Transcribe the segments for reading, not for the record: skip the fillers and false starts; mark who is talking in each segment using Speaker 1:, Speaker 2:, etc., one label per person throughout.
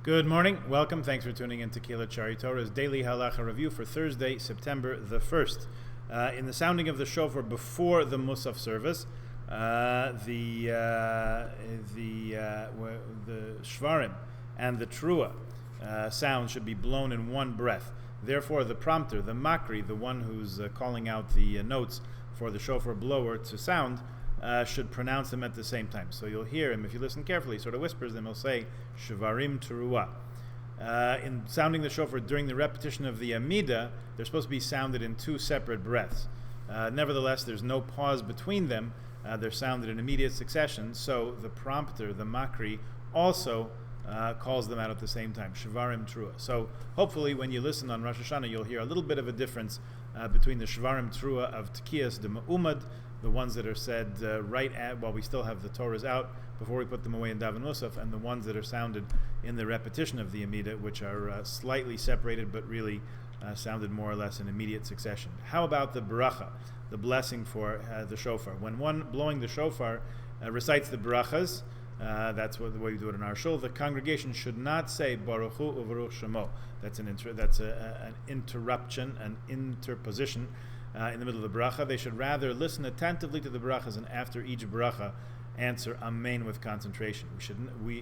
Speaker 1: Good morning. Welcome. Thanks for tuning in to Kila Chari Torah's daily Halacha review for Thursday, September the 1st. In the sounding of the shofar before the Musaf service, the Shvarim and the Trua sound should be blown in one breath. Therefore, the prompter, the Makri, the one who's calling out the notes for the shofar blower to sound, should pronounce them at the same time. So you'll hear him, if you listen carefully, sort of whispers them, he'll say, Shvarim Teruah. In sounding the shofar during the repetition of the Amida, they're supposed to be sounded in two separate breaths. Nevertheless, there's no pause between them. They're sounded in immediate succession, so the prompter, the Makri, also calls them out at the same time, Shvarim Teruah. So hopefully when you listen on Rosh Hashanah, you'll hear a little bit of a difference between the Shvarim Teruah of Tekiyas de Ma'umad, the ones that are said while we still have the Torahs out, before we put them away in Daven Musaf, and the ones that are sounded in the repetition of the Amida, which are slightly separated, but really sounded more or less in immediate succession. How about the bracha, the blessing for the shofar? When one blowing the shofar recites the brachas, that's the way we do it in our shul, the congregation should not say Baruch Hu Uvaruch Shemo. That's an interruption, an interposition in the middle of the bracha. They should rather listen attentively to the brachas, and after each bracha answer Amen with concentration.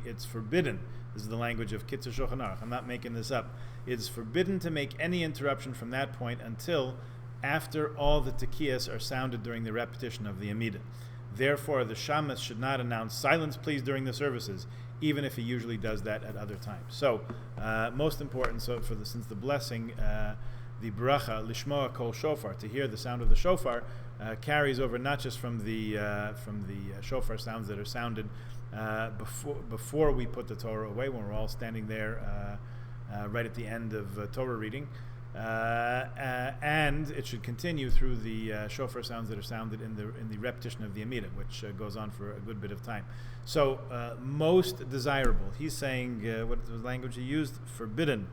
Speaker 1: It's forbidden. This is the language of Kitzur Shulchan Aruch. I'm not making this up. It's forbidden to make any interruption from that point until after all the tekiyas are sounded during the repetition of the Amida. Therefore, the shamas should not announce silence please during the services, even if he usually does that at other times. So, most important, since the blessing, the bracha lishmoa kol shofar, to hear the sound of the shofar, carries over not just from the shofar sounds that are sounded before we put the Torah away, when we're all standing there right at the end of Torah reading, and it should continue through the shofar sounds that are sounded in the repetition of the Amida, which goes on for a good bit of time. So most desirable. He's saying what the language he used? Forbidden,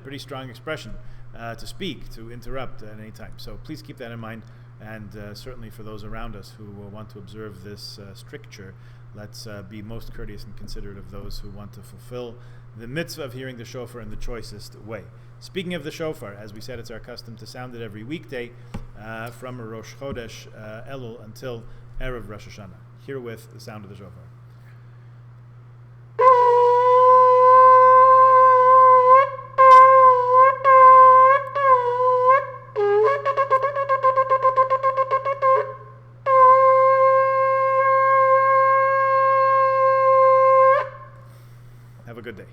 Speaker 1: pretty strong expression, to speak, to interrupt at any time. So please keep that in mind, and certainly for those around us who want to observe this stricture, let's be most courteous and considerate of those who want to fulfill the mitzvah of hearing the shofar in the choicest way. Speaking of the shofar, as we said, it's our custom to sound it every weekday from Rosh Chodesh Elul until Erev Rosh Hashanah. Herewith, the sound of the shofar. Have a good day.